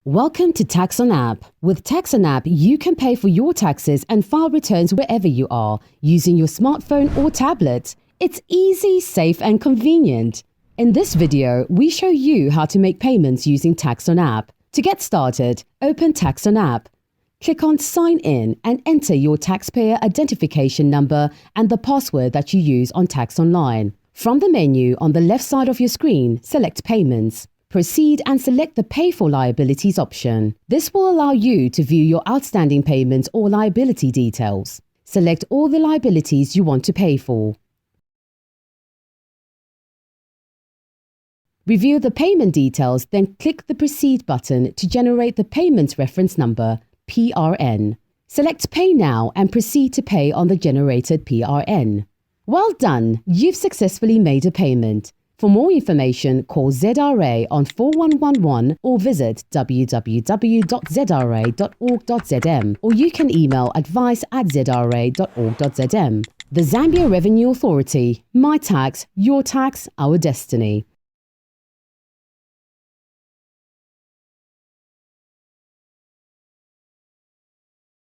Welcome to TaxOnApp. With TaxOnApp, you can pay for your taxes and file returns wherever you are using your smartphone or tablet. It's easy, safe and convenient. In this video, we show you how to make payments using TaxOnApp. To get started, open TaxOnApp. Click on Sign In and enter your taxpayer identification number and the password that you use on Tax Online. From the menu on the left side of your screen, select Payments. Proceed and select the Pay for Liabilities option. This will allow you to view your outstanding payments or liability details. Select all the liabilities you want to pay for. Review the payment details, then click the Proceed button to generate the Payments Reference Number, PRN. Select Pay Now and proceed to pay on the generated PRN. Well done! You've successfully made a payment. For more information, call ZRA on 4111 or visit www.zra.org.zm, or you can email advice@zra.org.zm. The Zambia Revenue Authority. My tax, your tax, our destiny.